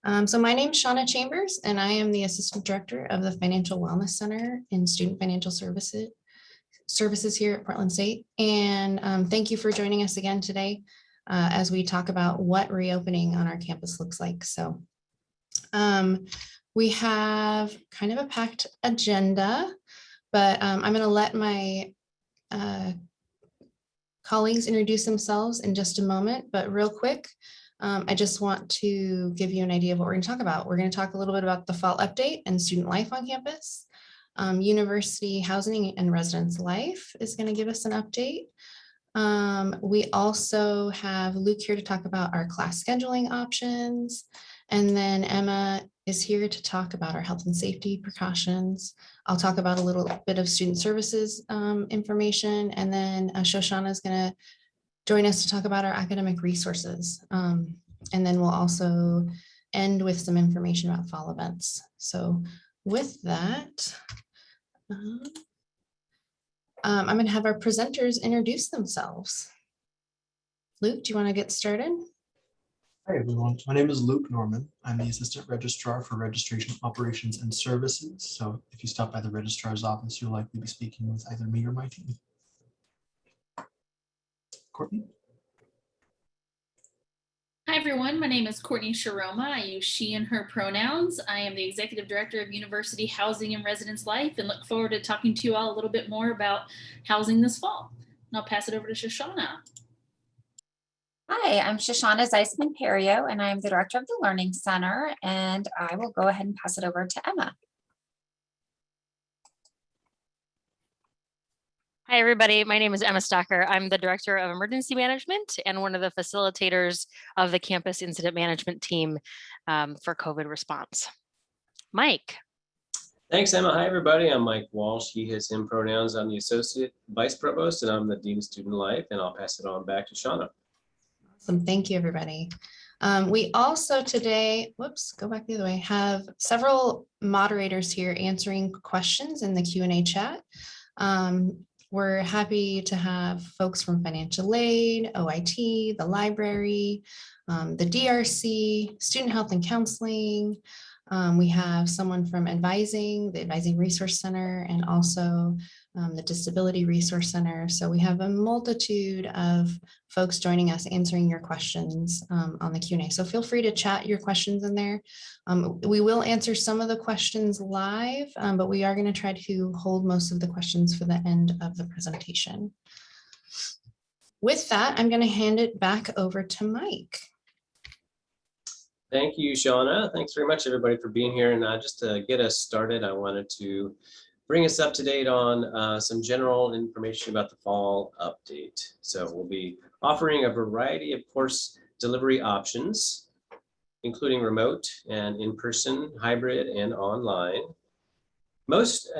So my name is Shauna Chambers, and I am the Assistant Director of the Financial Wellness Center in Student Financial Services here at Portland State. And thank you for joining us again today as we talk about what reopening on our campus looks like. So we have kind of a packed agenda, but I'm going to let my colleagues introduce themselves in just a moment. But real quick, I just want to give you an idea of what we're going to talk about. We're going to talk a little bit about the fall update and student life on campus. University housing and residence life is going to give us an update. We also have Luke here to talk about our class scheduling options. And then Emma is here to talk about our health and safety precautions. I'll talk about a little bit of student services information. And then Shoshana is going to join us to talk about our academic resources. And then we'll also end with some information about fall events. So with that, I'm going to have our presenters introduce themselves. Luke, do you want to get started? Hi everyone, my name is Luke Norman. I'm the Assistant Registrar for Registration Operations and Services. So if you stop by the registrar's office, you'll likely be speaking with either me or my team. Courtney? Hi everyone, my name is Courtney Sharoma. I use she and her pronouns. I am the Executive Director of University Housing and Residence Life and look forward to talking to you all a little bit more about housing this fall. And I'll pass it over to Shoshana. Hi, I'm Shoshana Zeisman-Perio, and I'm the Director of the Learning Center, and I will go ahead and pass it over to Emma. Hi, everybody. My name is Emma Stocker. I'm the Director of Emergency Management and one of the facilitators of the Campus Incident Management Team for COVID response. Mike. Thanks, Emma. Hi, everybody. I'm Mike Walsh. He, his, him pronouns. I'm the Associate Vice Provost, and I'm the Dean of Student Life, and I'll pass it on back to Shauna. Awesome. Thank you, everybody. We also today, go back the other way, have several moderators here answering questions in the Q&A chat. We're happy to have folks from financial aid, OIT, the library, the DRC, student health and counseling. We have someone from the Advising Resource Center, and also the Disability Resource Center. So we have a multitude of folks joining us answering your questions on the Q&A. So feel free to chat your questions in there. We will answer some of the questions live, but we are going to try to hold most of the questions for the end of the presentation. With that, I'm going to hand it back over to Mike. Thank you, Shauna. Thanks very much, everybody, for being here. And just to get us started, I wanted to bring us up to date on some general information about the fall update. So we'll be offering a variety of course delivery options, including remote and in-person, hybrid, and online. Most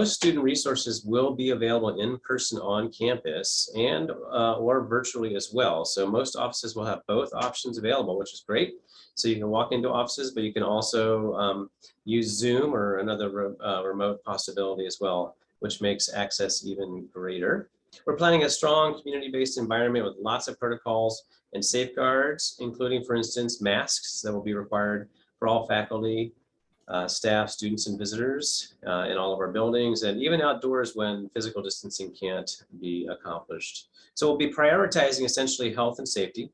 student resources will be available in person on campus and or virtually as well. So most offices will have both options available, which is great. So you can walk into offices, but you can also use Zoom or another remote possibility as well, which makes access even greater. We're planning a strong community-based environment with lots of protocols and safeguards, including, for instance, masks that will be required for all faculty, staff, students, and visitors in all of our buildings, and even outdoors when physical distancing can't be accomplished. So we'll be prioritizing essentially health and safety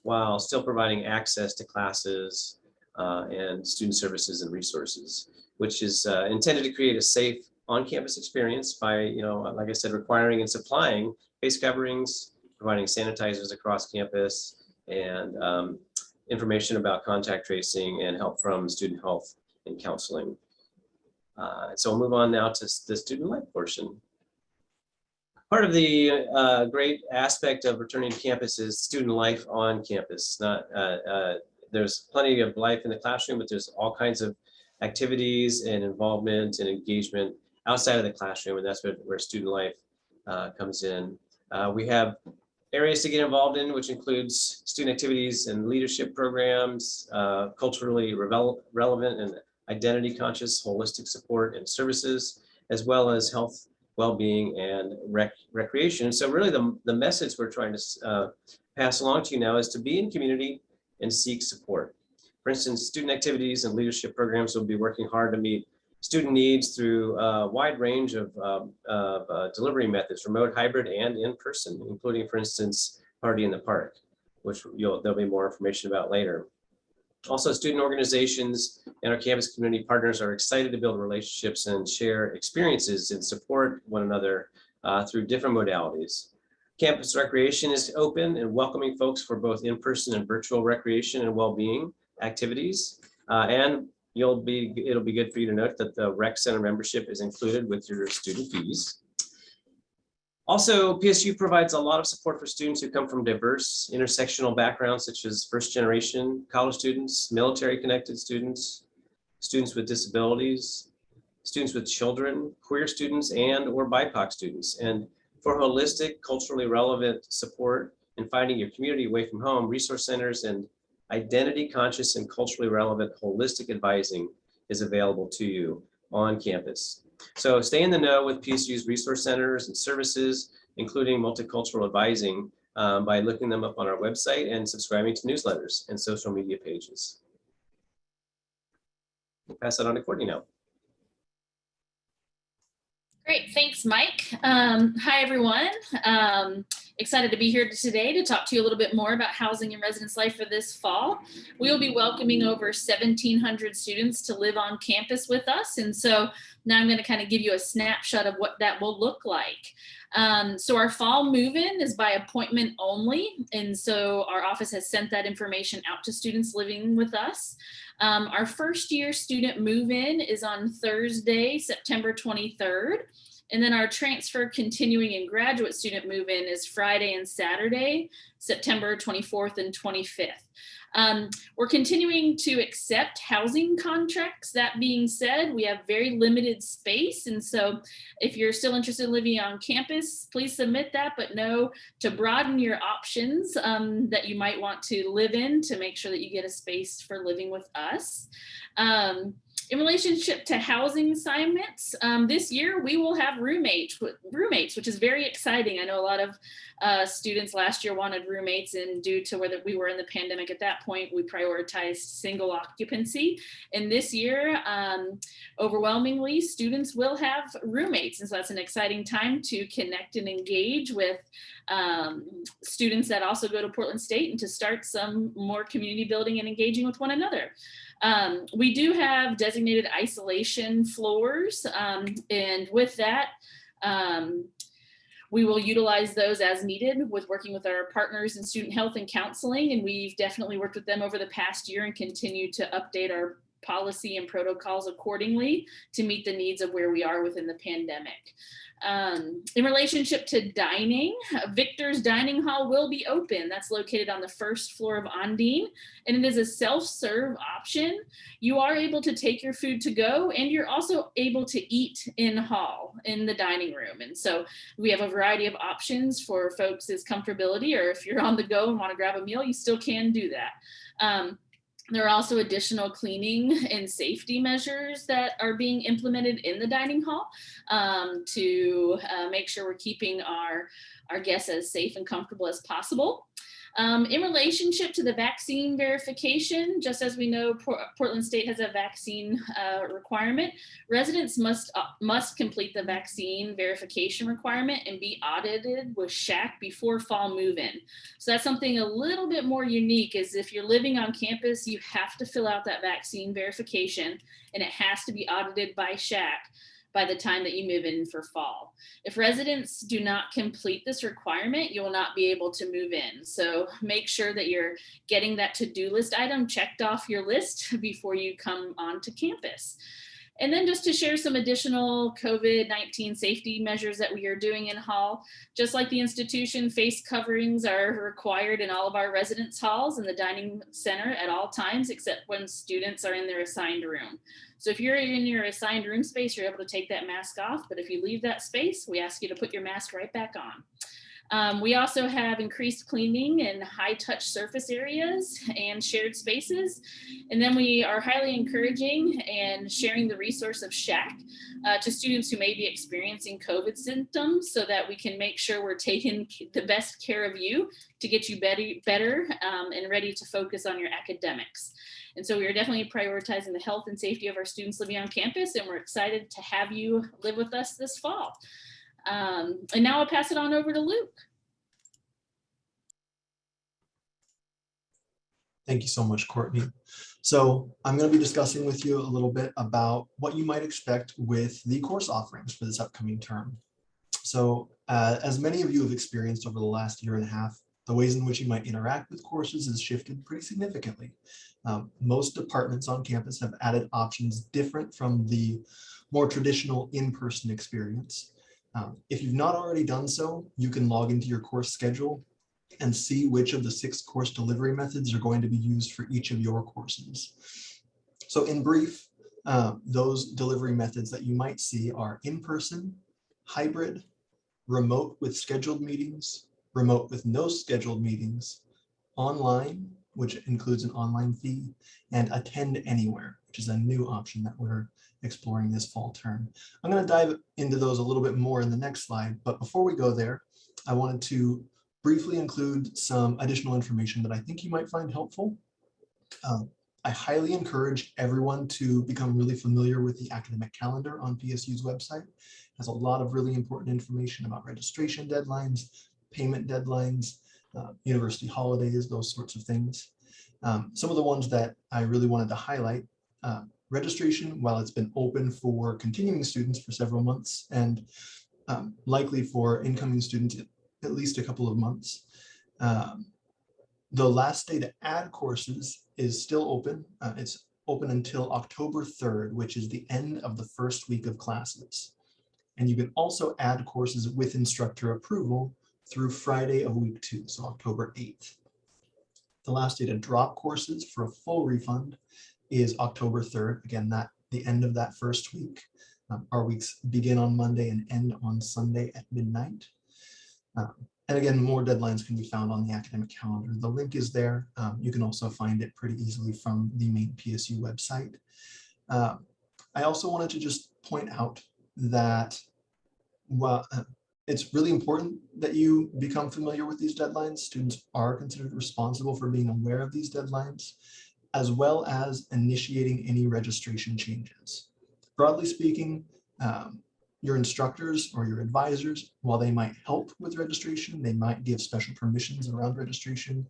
while still providing access to classes and student services and resources, which is intended to create a safe on-campus experience by, like I said, requiring and supplying face coverings, providing sanitizers across campus, and information about contact tracing and help from student health and counseling. So we'll move on now to the student life portion. Part of the great aspect of returning to campus is student life on campus. There's plenty of life in the classroom, but there's all kinds of activities and involvement and engagement outside of the classroom, and that's where student life comes in. We have areas to get involved in, which includes student activities and leadership programs, culturally relevant and identity conscious holistic support and services, as well as health, well-being, and recreation. So really the message we're trying to pass along to you now is to be in community and seek support. For instance, student activities and leadership programs will be working hard to meet student needs through a wide range of delivery methods, remote, hybrid, and in person, including, for instance, Party in the Park, which there'll be more information about later. Also, student organizations and our campus community partners are excited to build relationships and share experiences and support one another through different modalities. Campus recreation is open and welcoming folks for both in-person and virtual recreation and well-being activities. And it'll be good for you to note that the rec center membership is included with your student fees. Also, PSU provides a lot of support for students who come from diverse intersectional backgrounds, such as first-generation college students, military-connected students, students with disabilities, students with children, queer students, and/or BIPOC students. And for holistic, culturally relevant support in finding your community away from home, resource centers and identity-conscious and culturally relevant holistic advising is available to you on campus. So stay in the know with PSU's resource centers and services, including multicultural advising, by looking them up on our website and subscribing to newsletters and social media pages. I'll pass it on to Courtney now. Great, thanks, Mike. Hi, everyone. Excited to be here today to talk to you a little bit more about housing and residence life for this fall. We will be welcoming over 1,700 students to live on campus with us. And so now I'm going to kind of give you a snapshot of what that will look like. So our fall move-in is by appointment only. And so our office has sent that information out to students living with us. Our first year student move-in is on Thursday, September 23rd. And then our transfer, continuing, and graduate student move-in is Friday and Saturday, September 24th and 25th. We're continuing to accept housing contracts. That being said, we have very limited space. And so if you're still interested in living on campus, please submit that, but know to broaden your options that you might want to live in to make sure that you get a space for living with us. In relationship to housing assignments, this year we will have roommates, which is very exciting. I know a lot of students last year wanted roommates, and due to whether we were in the pandemic at that point, we prioritized single occupancy. And this year, overwhelmingly, students will have roommates. And so that's an exciting time to connect and engage with students that also go to Portland State and to start some more community building and engaging with one another. We do have designated isolation floors, and with that, we will utilize those as needed with working with our partners in student health and counseling, and we've definitely worked with them over the past year and continue to update our policy and protocols accordingly to meet the needs of where we are within the pandemic. In relationship to dining, Victor's Dining Hall will be open. That's located on the first floor of Ondine, and it is a self-serve option. You are able to take your food to go, and you're also able to eat in hall in the dining room. And so we have a variety of options for folks' comfortability, or if you're on the go and want to grab a meal, you still can do that. There are also additional cleaning and safety measures that are being implemented in the dining hall to make sure we're keeping our guests as safe and comfortable as possible. In relationship to the vaccine verification, just as we know, Portland State has a vaccine requirement. Residents must complete the vaccine verification requirement and be audited with SHAC before fall move-in. So that's something a little bit more unique, is if you're living on campus, you have to fill out that vaccine verification, and it has to be audited by SHAC by the time that you move in for fall. If residents do not complete this requirement, you will not be able to move in. So make sure that you're getting that to-do list item checked off your list before you come onto campus. And then just to share some additional COVID-19 safety measures that we are doing in hall, just like the institution, face coverings are required in all of our residence halls and the dining center at all times, except when students are in their assigned room. So if you're in your assigned room space, you're able to take that mask off, but if you leave that space, we ask you to put your mask right back on. We also have increased cleaning and high touch surface areas and shared spaces. And then we are highly encouraging and sharing the resource of Shack to students who may be experiencing COVID symptoms so that we can make sure we're taking the best care of you to get you better and ready to focus on your academics. And so we are definitely prioritizing the health and safety of our students living on campus, and we're excited to have you live with us this fall. And now I'll pass it on over to Luke. Thank you so much, Courtney. So I'm going to be discussing with you a little bit about what you might expect with the course offerings for this upcoming term. So as many of you have experienced over the last year and a half, the ways in which you might interact with courses has shifted pretty significantly. Most departments on campus have added options different from the more traditional in-person experience. If you've not already done so, you can log into your course schedule and see which of the 6 course delivery methods are going to be used for each of your courses. So in brief, those delivery methods that you might see are in-person, hybrid, remote with scheduled meetings, remote with no scheduled meetings, online, which includes an online fee, and attend anywhere, which is a new option that we're exploring this fall term. I'm going to dive into those a little bit more in the next slide, but before we go there, I wanted to briefly include some additional information that I think you might find helpful. I highly encourage everyone to become really familiar with the academic calendar on PSU's website. It has a lot of really important information about registration deadlines, payment deadlines, university holidays, those sorts of things. Some of the ones that I really wanted to highlight, registration, while it's been open for continuing students for several months and likely for incoming students at least a couple of months. The last day to add courses is still open. It's open until October 3rd, which is the end of the first week of classes. And you can also add courses with instructor approval through Friday of week 2, so October 8th. The last day to drop courses for a full refund is October 3rd. Again, the end of that first week. Our weeks begin on Monday and end on Sunday at midnight. And again, more deadlines can be found on the academic calendar. The link is there. You can also find it pretty easily from the main PSU website. I also wanted to just point out that it's really important that you become familiar with these deadlines. Students are considered responsible for being aware of these deadlines, as well as initiating any registration changes. Broadly speaking, your instructors or your advisors, while they might help with registration, they might give special permissions around registration,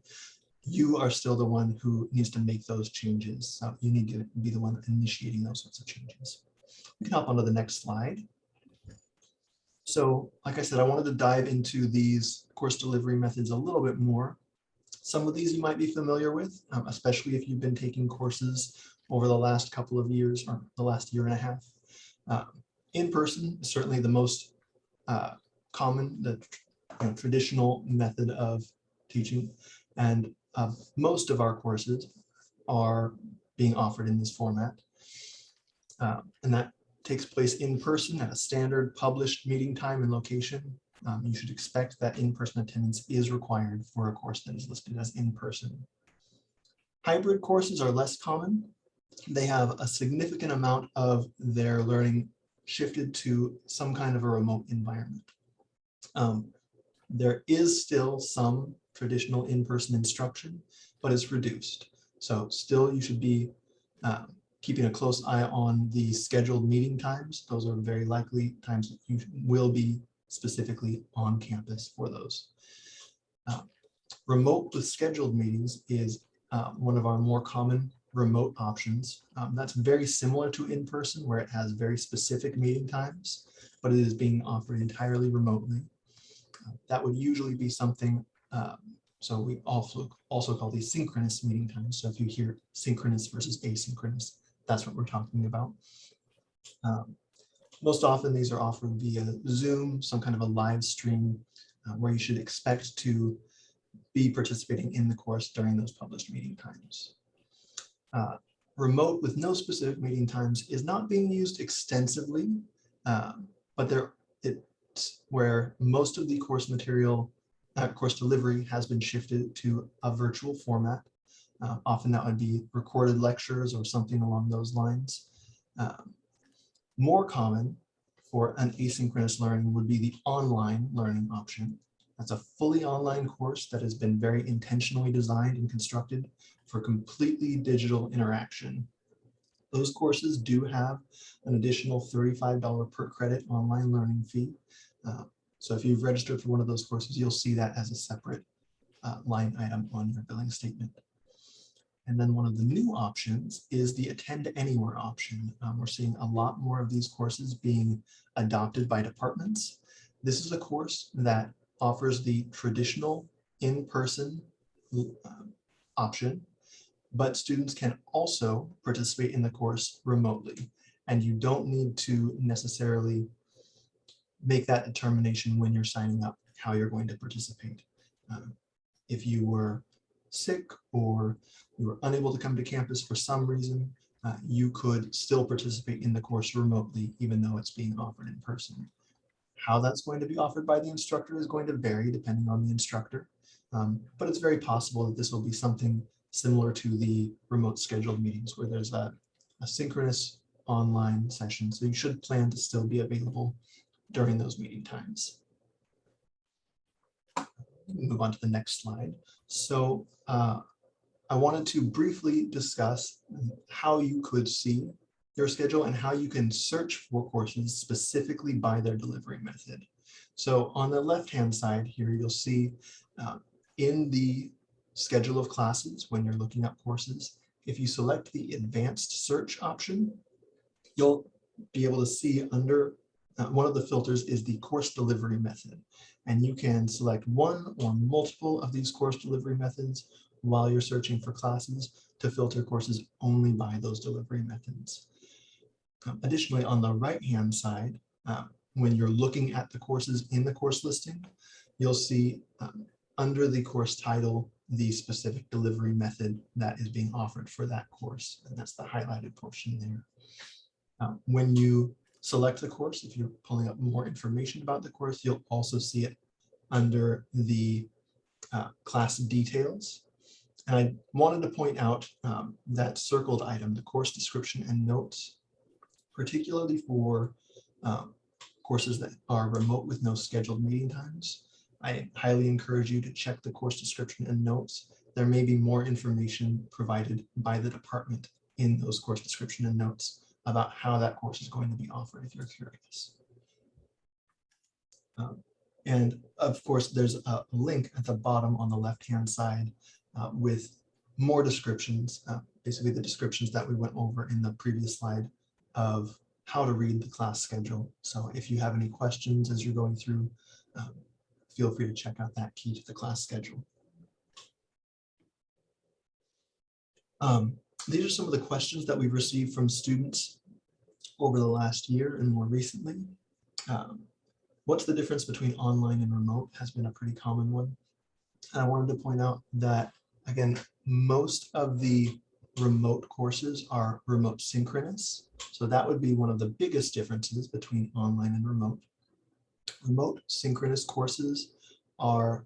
you are still the one who needs to make those changes. So you need to be the one initiating those sorts of changes. We can hop onto the next slide. So like I said, I wanted to dive into these course delivery methods a little bit more. Some of these you might be familiar with, especially if you've been taking courses over the last couple of years or the last year and a half. In person is certainly the most common, the traditional method of teaching, and most of our courses are being offered in this format. And that takes place in person at a standard published meeting time and location. You should expect that in-person attendance is required for a course that is listed as in-person. Hybrid courses are less common. They have a significant amount of their learning shifted to some kind of a remote environment. There is still some traditional in-person instruction, but it's reduced. So still you should be keeping a close eye on the scheduled meeting times. Those are very likely times that you will be specifically on campus for those. Remote with scheduled meetings is one of our more common remote options. That's very similar to in-person, where it has very specific meeting times, but it is being offered entirely remotely. That would usually be something, so we also call these synchronous meeting times. So if you hear synchronous versus asynchronous, that's what we're talking about. Most often these are offered via Zoom, some kind of a live stream, where you should expect to be participating in the course during those published meeting times. Remote with no specific meeting times is not being used extensively, but it's where most of the course material course delivery has been shifted to a virtual format. Often that would be recorded lectures or something along those lines. More common for an asynchronous learning would be the online learning option. That's a fully online course that has been very intentionally designed and constructed for completely digital interaction. Those courses do have an additional $35 per credit online learning fee. So if you've registered for one of those courses, you'll see that as a separate line item on your billing statement. And then one of the new options is the Attend Anywhere option. We're seeing a lot more of these courses being adopted by departments. This is a course that offers the traditional in-person option, but students can also participate in the course remotely. And you don't need to necessarily make that determination when you're signing up how you're going to participate. If you were sick or you were unable to come to campus for some reason, you could still participate in the course remotely, even though it's being offered in person. How that's going to be offered by the instructor is going to vary depending on the instructor, but it's very possible that this will be something similar to the remote scheduled meetings where there's a synchronous online session. So you should plan to still be available during those meeting times. Move on to the next slide. So I wanted to briefly discuss how you could see your schedule and how you can search for courses specifically by their delivery method. So on the left-hand side here, you'll see in the schedule of classes, when you're looking up courses, if you select the advanced search option, you'll be able to see under one of the filters is the course delivery method. And you can select one or multiple of these course delivery methods while you're searching for classes to filter courses only by those delivery methods. Additionally, on the right-hand side, when you're looking at the courses in the course listing, you'll see under the course title, the specific delivery method that is being offered for that course. And that's the highlighted portion there. When you select the course, if you're pulling up more information about the course, you'll also see it under the class details. And I wanted to point out that circled item, the course description and notes, particularly for courses that are remote with no scheduled meeting times. I highly encourage you to check the course description and notes. There may be more information provided by the department in those course description and notes about how that course is going to be offered if you're curious. And of course, there's a link at the bottom on the left-hand side with more descriptions, basically the descriptions that we went over in the previous slide of how to read the class schedule. So if you have any questions as you're going through, feel free to check out that key to the class schedule. These are some of the questions that we've received from students over the last year and more recently. What's the difference between online and remote has been a pretty common one. And I wanted to point out that, again, most of the remote courses are remote synchronous. So that would be one of the biggest differences between online and remote. Remote synchronous courses are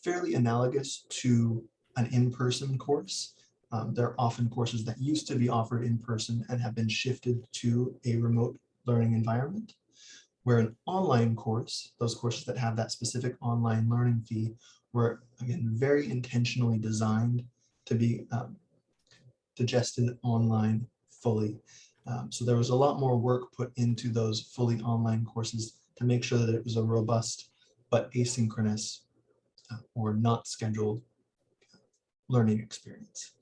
fairly analogous to an in-person course. They're often courses that used to be offered in person and have been shifted to a remote learning environment. Where an online course, those courses that have that specific online learning fee, were again very intentionally designed to be digested online fully. So there was a lot more work put into those fully online courses to make sure that it was a robust but asynchronous or not scheduled learning experience.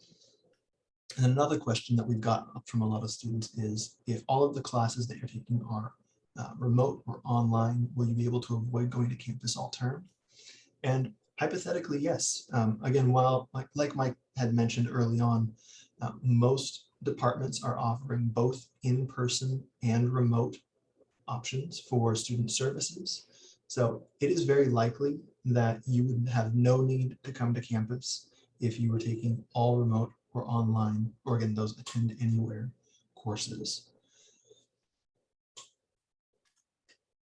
And another question that we've got from a lot of students is, if all of the classes that you're taking are remote or online, will you be able to avoid going to campus all term? And hypothetically, yes. Again, while like Mike had mentioned early on, most departments are offering both in-person and remote options for student services. So it is very likely that you would have no need to come to campus if you were taking all remote or online, or again, those Attend Anywhere courses.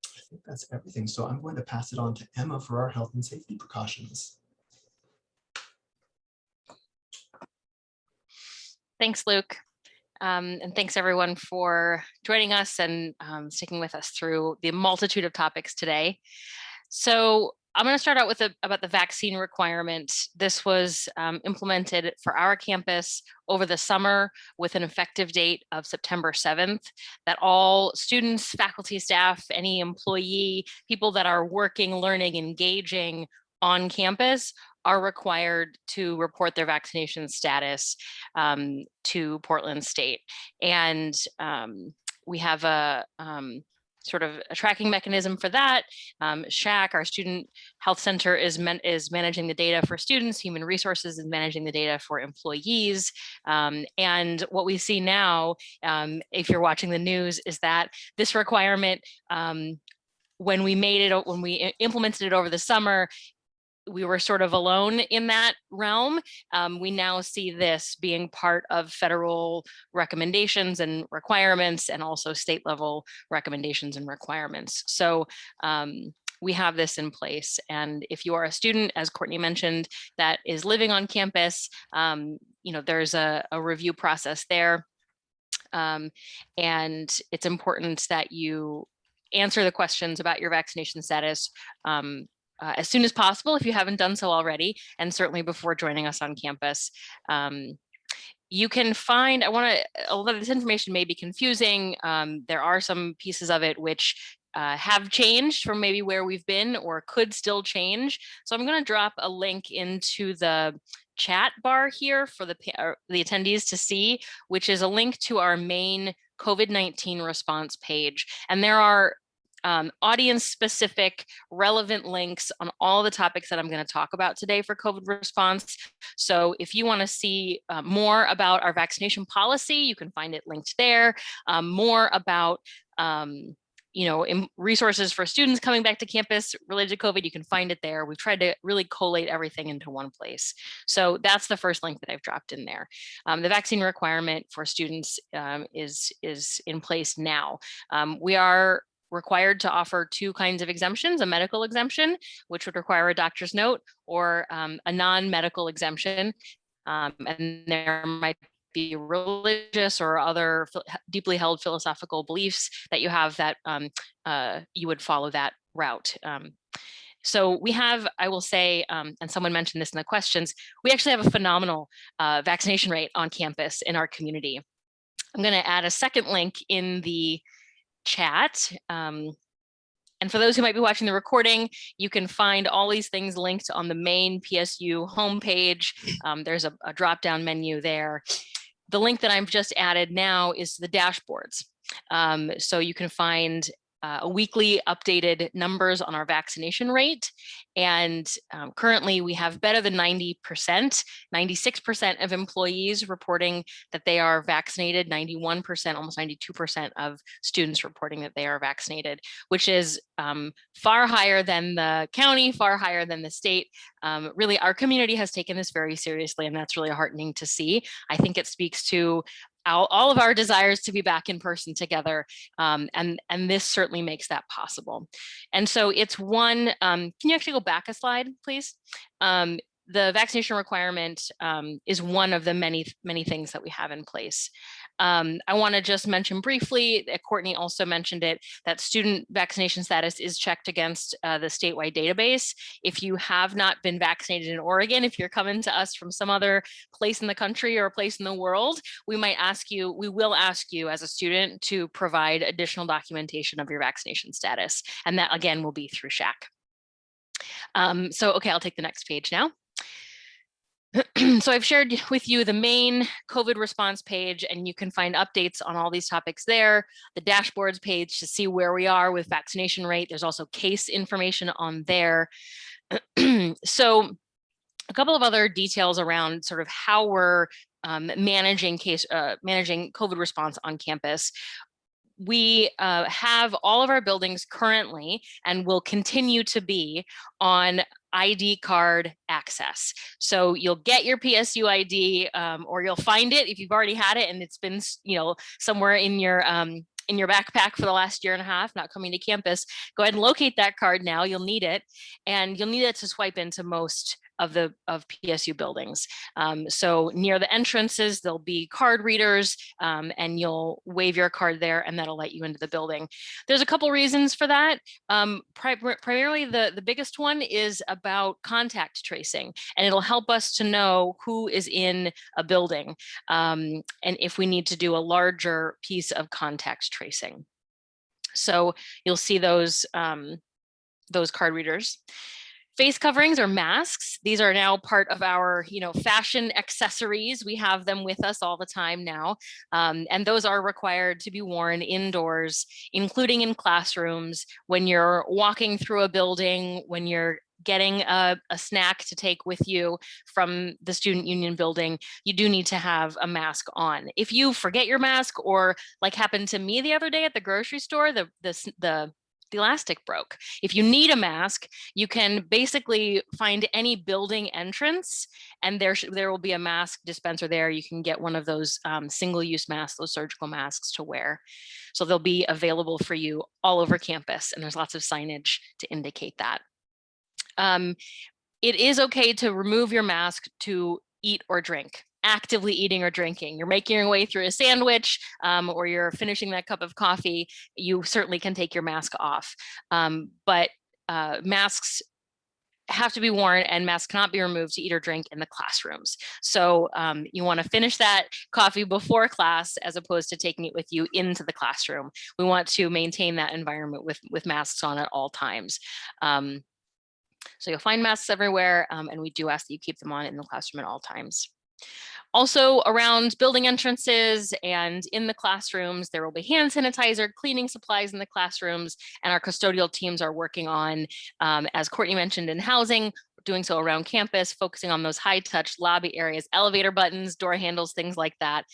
I think that's everything. So I'm going to pass it on to Emma for our health and safety precautions. Thanks, Luke. And thanks everyone for joining us and sticking with us through the multitude of topics today. So I'm going to start out with about the vaccine requirement. This was implemented for our campus over the summer with an effective date of September 7th, that all students, faculty, staff, any employee, people that are working, learning, engaging on campus are required to report their vaccination status to Portland State. And we have a sort of a tracking mechanism for that. SHAC, our Student Health Center, is managing the data for students. Human Resources is managing the data for employees. And what we see now, if you're watching the news, is that this requirement, when we implemented it over the summer, we were sort of alone in that realm. We now see this being part of federal recommendations and requirements, and also state level recommendations and requirements. So we have this in place. And if you are a student, as Courtney mentioned, that is living on campus, there's a review process there. And it's important that you answer the questions about your vaccination status as soon as possible if you haven't done so already, and certainly before joining us on campus. You can find, although this information may be confusing, there are some pieces of it which have changed from maybe where we've been or could still change. So I'm going to drop a link into the chat bar here for the attendees to see, which is a link to our main COVID-19 response page. And there are audience-specific relevant links on all the topics that I'm going to talk about today for COVID response. So if you want to see more about our vaccination policy, you can find it linked there. More about resources for students coming back to campus related to COVID, you can find it there. We've tried to really collate everything into one place. So that's the first link that I've dropped in there. The vaccine requirement for students is in place now. We are required to offer two kinds of exemptions: a medical exemption, which would require a doctor's note, or a non-medical exemption. And there might be religious or other deeply held philosophical beliefs that you have that you would follow that route. So we have, I will say, and someone mentioned this in the questions, we actually have a phenomenal vaccination rate on campus in our community. I'm going to add a second link in the chat. And for those who might be watching the recording, you can find all these things linked on the main PSU homepage. There's a drop-down menu there. The link that I've just added now is the dashboards. So you can find weekly updated numbers on our vaccination rate. And currently we have better than 90%, 96% of employees reporting that they are vaccinated, 91%, almost 92% of students reporting that they are vaccinated, which is far higher than the county, far higher than the state. Really, our community has taken this very seriously, and that's really heartening to see. I think it speaks to all of our desires to be back in person together. And this certainly makes that possible. And so it's one, can you actually go back a slide, please? The vaccination requirement is one of the many things that we have in place. I want to just mention briefly that Courtney also mentioned it, that student vaccination status is checked against the statewide database. If you have not been vaccinated in Oregon, if you're coming to us from some other place in the country or a place in the world, we will ask you as a student to provide additional documentation of your vaccination status. And that again will be through SHAC. Okay, I'll take the next page now. So I've shared with you the main COVID response page, and you can find updates on all these topics there. The dashboards page to see where we are with vaccination rate. There's also case information on there. So a couple of other details around sort of how we're managing COVID response on campus. We have all of our buildings currently and will continue to be on ID card access. So you'll get your PSU ID or you'll find it if you've already had it and it's been somewhere in your in your backpack for the last year and a half, not coming to campus, go ahead and locate that card now. You'll need it, and you'll need it to swipe into most of PSU buildings. So near the entrances, there'll be card readers, and you'll wave your card there, and that'll let you into the building. There's a couple reasons for that. Primarily, the biggest one is about contact tracing, and it'll help us to know who is in a building, and if we need to do a larger piece of contact tracing. So you'll see those card readers. Face coverings or masks. These are now part of our, fashion accessories. We have them with us all the time now. And those are required to be worn indoors, including in classrooms, when you're walking through a building, when you're getting a snack to take with you from the student union building, you do need to have a mask on. If you forget your mask, or like happened to me the other day at the grocery store, the elastic broke. If you need a mask, you can basically find any building entrance, and there will be a mask dispenser there. You can get one of those single-use masks, those surgical masks to wear. So they'll be available for you all over campus, and there's lots of signage to indicate that. It is okay to remove your mask to eat or drink. Actively eating or drinking, you're making your way through a sandwich, or you're finishing that cup of coffee, you certainly can take your mask off. But masks have to be worn, and masks cannot be removed to eat or drink in the classrooms. So you want to finish that coffee before class, as opposed to taking it with you into the classroom. We want to maintain that environment with masks on at all times. So you'll find masks everywhere, and we do ask that you keep them on in the classroom at all times. Also, around building entrances and in the classrooms, there will be hand sanitizer, cleaning supplies in the classrooms, and our custodial teams are working on, as Courtney mentioned, in housing, doing so around campus, focusing on those high-touch lobby areas, elevator buttons, door handles, things like that,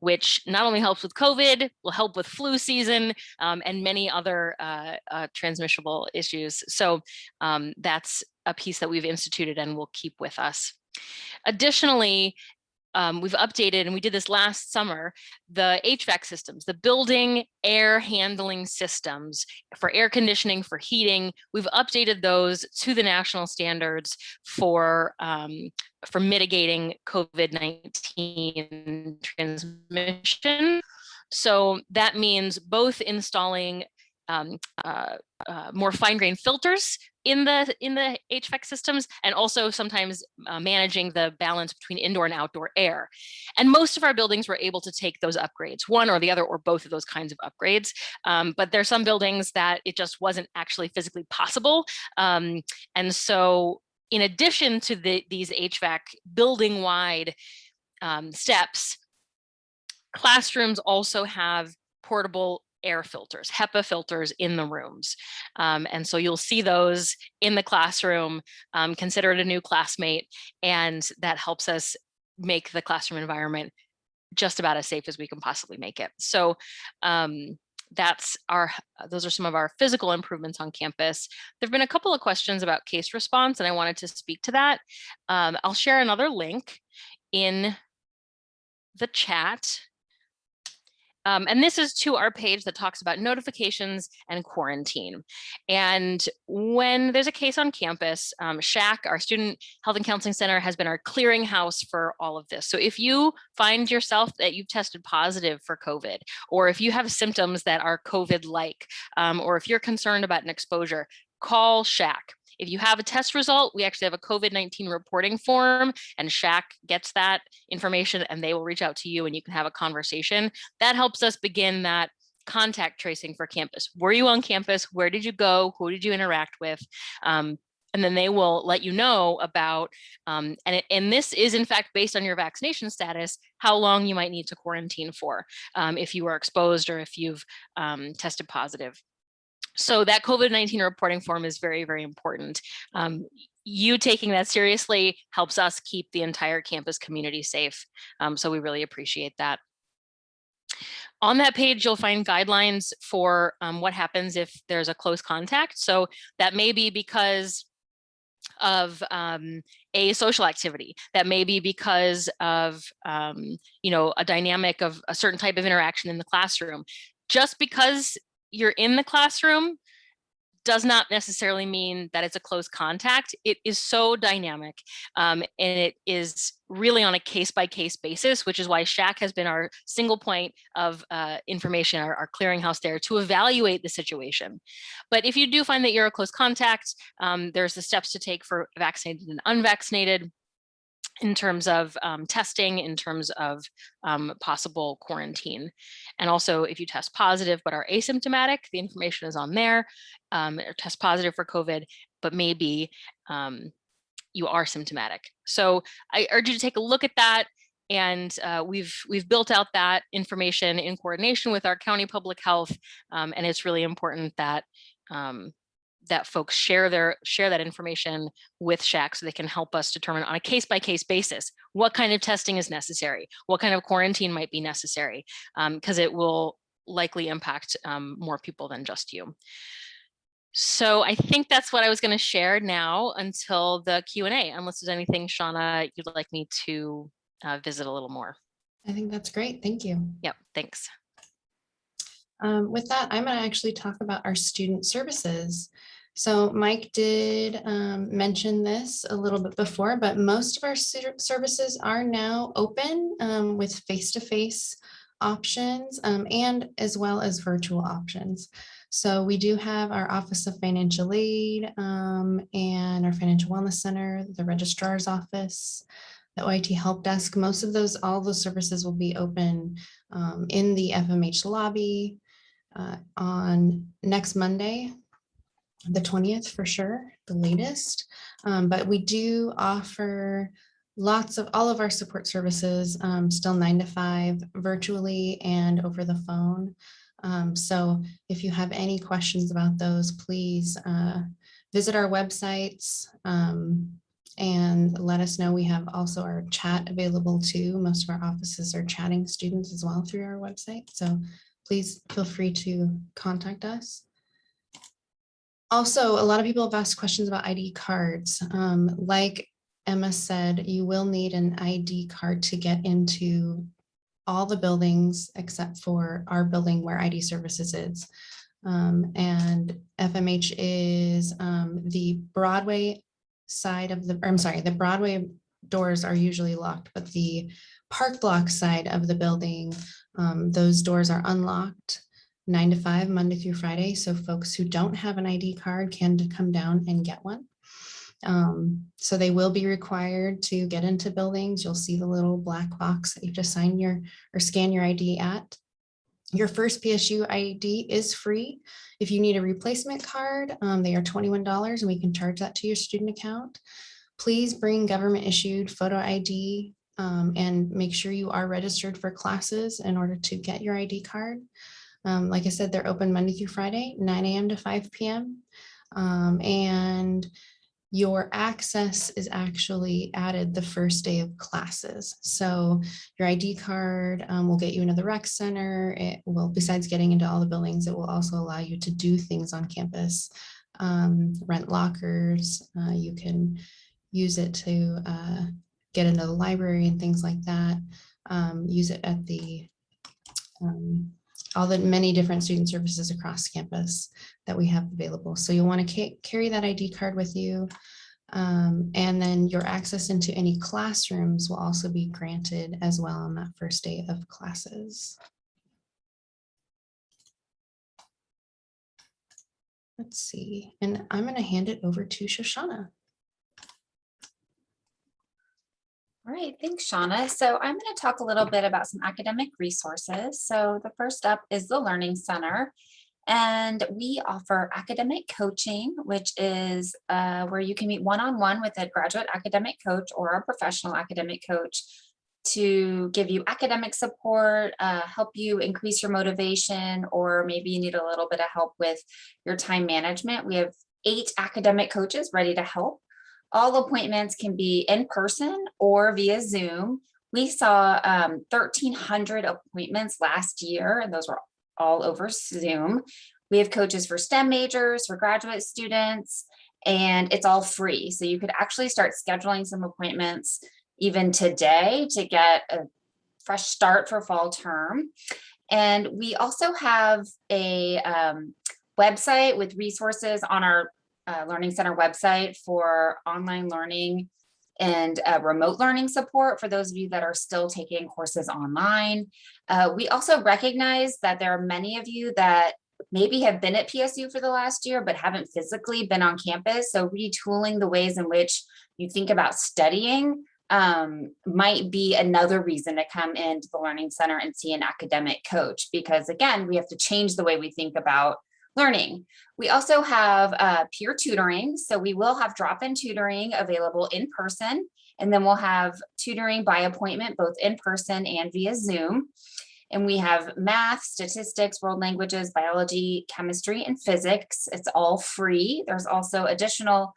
which not only helps with COVID, will help with flu season, and many other transmissible issues. So that's a piece that we've instituted and will keep with us. Additionally, we've updated, and we did this last summer, the HVAC systems, the building air handling systems for air conditioning, for heating. We've updated those to the national standards for mitigating COVID-19 transmission. So that means both installing more fine-grained filters in the HVAC systems, and also sometimes managing the balance between indoor and outdoor air. And most of our buildings were able to take those upgrades, one or the other, or both of those kinds of upgrades. But there are some buildings that it just wasn't actually physically possible. And so in addition to these HVAC building-wide steps, classrooms also have portable air filters, HEPA filters in the rooms. And so you'll see those in the classroom. Consider it a new classmate, and that helps us make the classroom environment just about as safe as we can possibly make it. So those are some of our physical improvements on campus. There've been a couple of questions about case response, and I wanted to speak to that. I'll share another link in the chat. And this is to our page that talks about notifications and quarantine. And when there's a case on campus, SHAC, our Student Health and Counseling Center, has been our clearinghouse for all of this. So if you find yourself that you've tested positive for COVID, or if you have symptoms that are COVID-like, or if you're concerned about an exposure, call SHAC. If you have a test result, we actually have a COVID-19 reporting form, and SHAC gets that information, and they will reach out to you, and you can have a conversation. That helps us begin that contact tracing for campus. Were you on campus? Where did you go? Who did you interact with? And then they will let you know about, and this is in fact based on your vaccination status, how long you might need to quarantine for, if you were exposed or if you've tested positive. So that COVID-19 reporting form is very, very important. You taking that seriously helps us keep the entire campus community safe. So we really appreciate that. On that page, you'll find guidelines for what happens if there's a close contact. So that may be because of a social activity, that may be because of a dynamic of a certain type of interaction in the classroom. just because you're in the classroom does not necessarily mean that it's a close contact. It is so dynamic, and it is really on a case-by-case basis, which is why SHAC has been our single point of information, our clearinghouse there to evaluate the situation. But if you do find that you're a close contact, there's the steps to take for vaccinated and unvaccinated, in terms of testing, in terms of possible quarantine. And also, if you test positive but are asymptomatic, the information is on there. Or test positive for COVID, but maybe you are symptomatic. So I urge you to take a look at that. And we've built out that information in coordination with our county public health. And it's really important that that folks share that information with SHAC so they can help us determine on a case-by-case basis what kind of testing is necessary, what kind of quarantine might be necessary, because it will likely impact more people than just you. So I think that's what I was going to share now until the Q&A, unless there's anything, Shauna, you'd like me to visit a little more. I think that's great. Thank you. Yep, thanks. With that, I'm going to actually talk about our student services. So Mike did mention this a little bit before, but most of our services are now open with face-to-face options and as well as virtual options. So we do have our Office of Financial Aid and our Financial Wellness Center, the Registrar's Office, the OIT Help Desk. Most of those, all those services will be open in the FMH lobby on next Monday, the 20th for sure, the latest. But we do offer lots of all of our support services still 9 to 5 virtually and over the phone. So if you have any questions about those, please visit our websites and let us know. We have also our chat available too. Most of our offices are chatting students as well through our website. So please feel free to contact us. Also, a lot of people have asked questions about ID cards. Like Emma said, you will need an ID card to get into all the buildings except for our building where ID services is. And FMH is the Broadway side of the, or I'm sorry, the Broadway doors are usually locked, but the park block side of the building, those doors are unlocked 9 to 5, Monday through Friday. So folks who don't have an ID card can come down and get one. So they will be required to get into buildings. You'll see the little black box that you just sign your or scan your ID at. Your first PSU ID is free. If you need a replacement card, they are $21 and we can charge that to your student account. Please bring government issued photo ID and make sure you are registered for classes in order to get your ID card. Like I said, they're open Monday through Friday, 9 a.m. to 5 p.m. And your access is actually added the first day of classes. So your ID card will get you into the rec center. It will, besides getting into all the buildings, it will also allow you to do things on campus, rent lockers. You can use it to get into the library and things like that. Use it at the all the many different student services across campus that we have available. So you'll want to carry that ID card with you. And then your access into any classrooms will also be granted as well on that first day of classes. Let's see, and I'm going to hand it over to Shoshana. All right, thanks, Shauna. So I'm going to talk a little bit about some academic resources. So the first up is the Learning Center. And we offer academic coaching, which is where you can meet one-on-one with a graduate academic coach or a professional academic coach to give you academic support, help you increase your motivation, or maybe you need a little bit of help with your time management. We have 8 academic coaches ready to help. All appointments can be in person or via Zoom. We saw 1,300 appointments last year, and those were all over Zoom. We have coaches for STEM majors, for graduate students, and it's all free. So you could actually start scheduling some appointments even today to get a fresh start for fall term. And we also have a website with resources on our Learning Center website for online learning and remote learning support for those of you that are still taking courses online. We also recognize that there are many of you that maybe have been at PSU for the last year, but haven't physically been on campus. So retooling the ways in which you think about studying might be another reason to come into the Learning Center and see an academic coach, because again, we have to change the way we think about learning. We also have peer tutoring. So we will have drop-in tutoring available in person, and then we'll have tutoring by appointment, both in person and via Zoom. And we have math, statistics, world languages, biology, chemistry, and physics. It's all free. There's also additional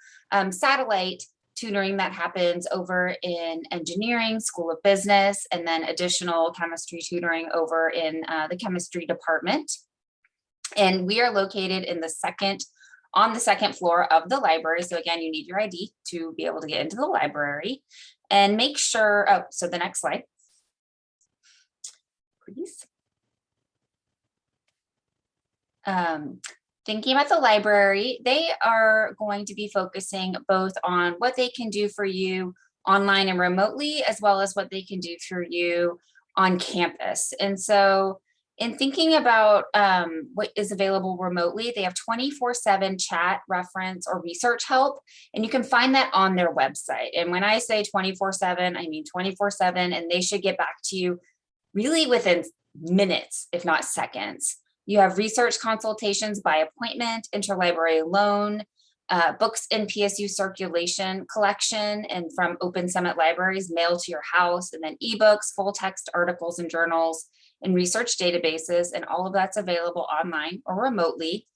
satellite tutoring that happens over in engineering, School of Business, and then additional chemistry tutoring over in the chemistry department. And we are located on the second floor of the library. So again, you need your ID to be able to get into the library. And make sure, so the next slide, please. Thinking about the library, they are going to be focusing both on what they can do for you online and remotely, as well as what they can do for you on campus. And so in thinking about what is available remotely, they have 24/7 chat, reference, or research help, and you can find that on their website. And when I say 24/7, I mean 24/7, and they should get back to you really within minutes, if not seconds. You have research consultations by appointment, interlibrary loan, books in PSU circulation collection and from Open Summit libraries mailed to your house, and then ebooks, full text articles and journals, and research databases, and all of that's available online or remotely.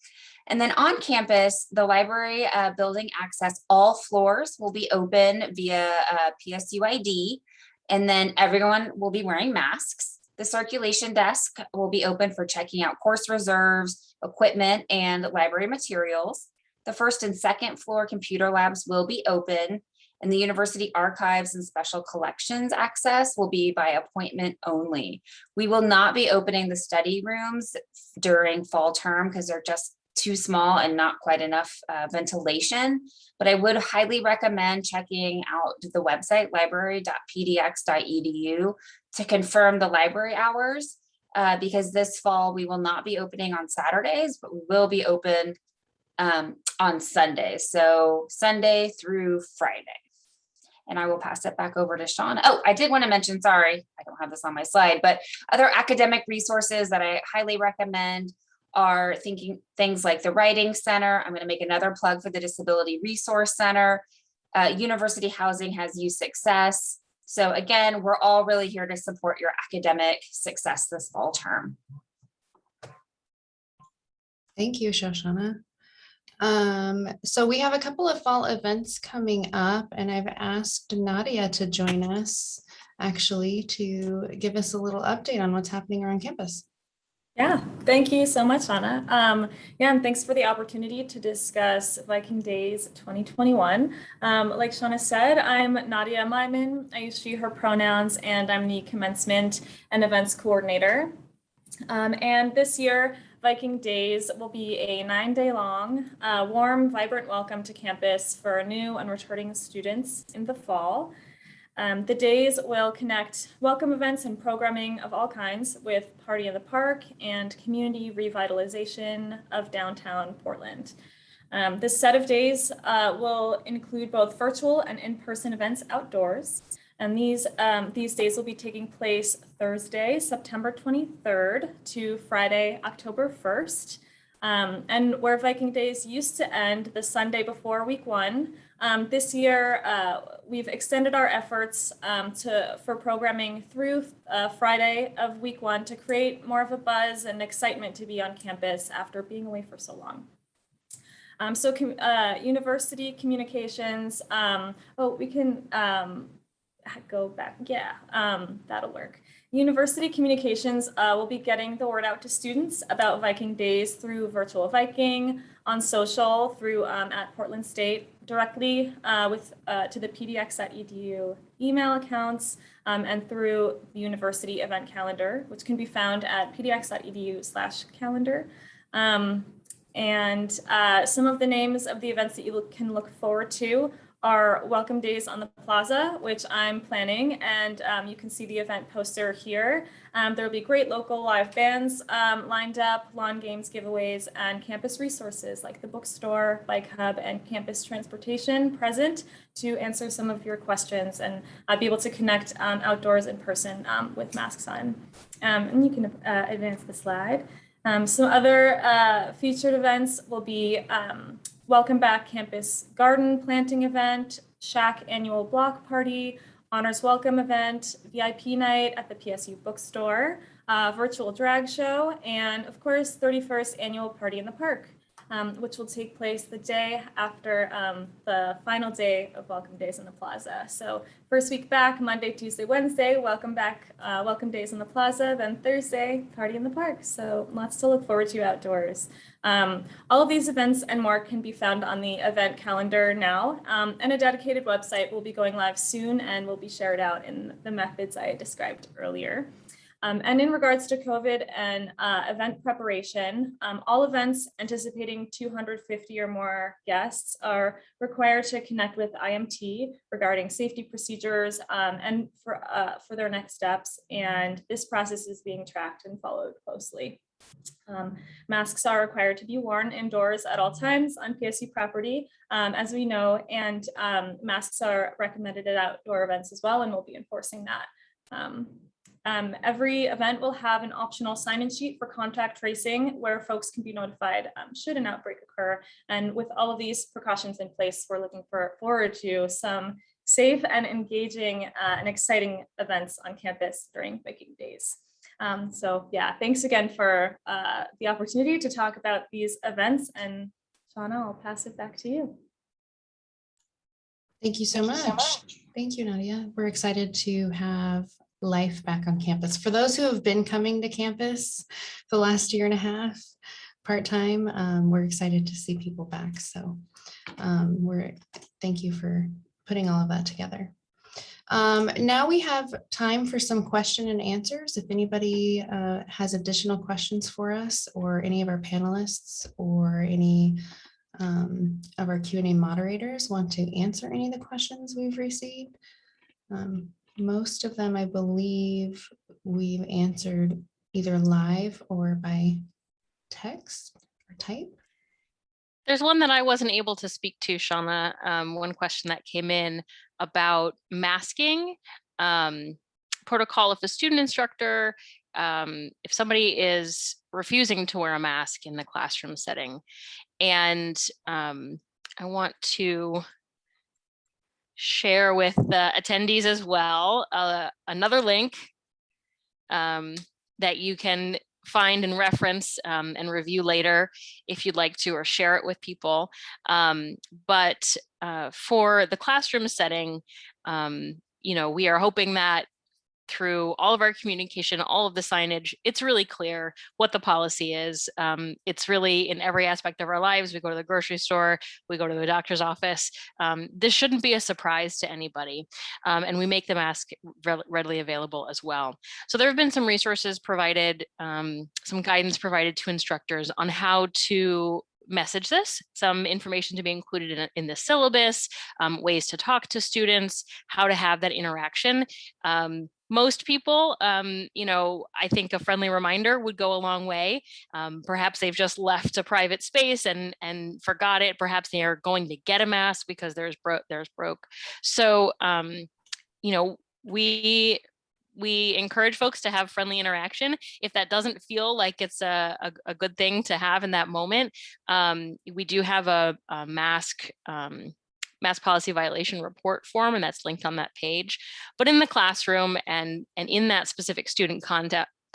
And then on campus, the library building access, all floors will be open via PSU ID, and then everyone will be wearing masks. The circulation desk will be open for checking out course reserves, equipment, and library materials. The first and second floor computer labs will be open, and the university archives and special collections access will be by appointment only. We will not be opening the study rooms during fall term because they're just too small and not quite enough ventilation, but I would highly recommend checking out the website library.pdx.edu to confirm the library hours, because this fall we will not be opening on Saturdays, but we will be open on Sundays. So Sunday through Friday. And I will pass it back over to Sean. Oh, I did want to mention, sorry, I don't have this on my slide, but other academic resources that I highly recommend are things like the Writing Center. I'm going to make another plug for the Disability Resource Center. University Housing has Youth Success. So again, we're all really here to support your academic success this fall term. Thank you, Shoshana. So we have a couple of fall events coming up, and I've asked Nadia to join us actually to give us a little update on what's happening around campus. Yeah, thank you so much, Anna. Yeah, and thanks for the opportunity to discuss Viking Days 2021. Like Shauna said, I'm Nadia Myman. I use she, her pronouns, and I'm the commencement and events coordinator. And this year, Viking Days will be a 9-day long, warm, vibrant welcome to campus for new and returning students in the fall. The days will connect welcome events and programming of all kinds with Party in the Park and community revitalization of downtown Portland. This set of days will include both virtual and in-person events outdoors. And these days will be taking place Thursday, September 23rd to Friday, October 1st. And where Viking Days used to end the Sunday before week 1, this year we've extended our efforts for programming through Friday of week 1 to create more of a buzz and excitement to be on campus after being away for so long. University communications, we can go back. Yeah, that'll work. University Communications will be getting the word out to students about Viking Days through Virtual Viking, on social, through at Portland State, directly to the pdx.edu email accounts, and through the university event calendar, which can be found at pdx.edu/calendar. And some of the names of the events that you can look forward to are Welcome Days on the Plaza, which I'm planning, and you can see the event poster here. There will be great local live bands lined up, lawn games, giveaways, and campus resources like the bookstore, bike hub, and campus transportation present to answer some of your questions and be able to connect outdoors in person with masks on. And you can advance the slide. Some other featured events will be Welcome Back Campus Garden Planting Event, Shack Annual Block Party, Honors Welcome Event, VIP Night at the PSU Bookstore, Virtual Drag Show, and of course, 31st Annual Party in the Park, which will take place the day after the final day of Welcome Days in the Plaza. So first week back, Monday, Tuesday, Wednesday, Welcome Back, Welcome Days in the Plaza, then Thursday, Party in the Park. So lots to look forward to outdoors. All of these events and more can be found on the event calendar now, and a dedicated website will be going live soon and will be shared out in the methods I described earlier. And in regards to COVID and event preparation, all events anticipating 250 or more guests are required to connect with IMT regarding safety procedures and for their next steps. And this process is being tracked and followed closely. Masks are required to be worn indoors at all times on PSU property, as we know, and masks are recommended at outdoor events as well, and we'll be enforcing that. Every event will have an optional sign-in sheet for contact tracing where folks can be notified should an outbreak occur. And with all of these precautions in place, we're looking forward to some safe and engaging and exciting events on campus during Viking Days. So yeah, thanks again for the opportunity to talk about these events. And Shauna, I'll pass it back to you. Thank you so much. Thank you, Nadia. We're excited to have life back on campus. For those who have been coming to campus the last year and a half, part-time, we're excited to see people back. So thank you for putting all of that together. Now we have time for some question and answers. If anybody has additional questions for us, or any of our panelists, or any of our Q&A moderators want to answer any of the questions we've received. Most of them, I believe, we've answered either live or by text or type. There's one that I wasn't able to speak to, Shauna. One question that came in about masking protocol. If a student instructor, if somebody is refusing to wear a mask in the classroom setting, and I want to share with the attendees as well another link that you can find and reference and review later if you'd like to, or share it with people. But for the classroom setting, we are hoping that through all of our communication, all of the signage, it's really clear what the policy is. It's really in every aspect of our lives. We go to the grocery store, we go to the doctor's office. This shouldn't be a surprise to anybody. And we make the mask readily available as well. So there have been some resources provided, some guidance provided to instructors on how to message this, some information to be included in the syllabus, ways to talk to students, how to have that interaction. Most people, I think a friendly reminder would go a long way. Perhaps they've just left a private space and forgot it. Perhaps they are going to get a mask because there's broke. So, we encourage folks to have friendly interaction. If that doesn't feel like it's a good thing to have in that moment, we do have a mask policy violation report form, and that's linked on that page. But in the classroom and in that specific student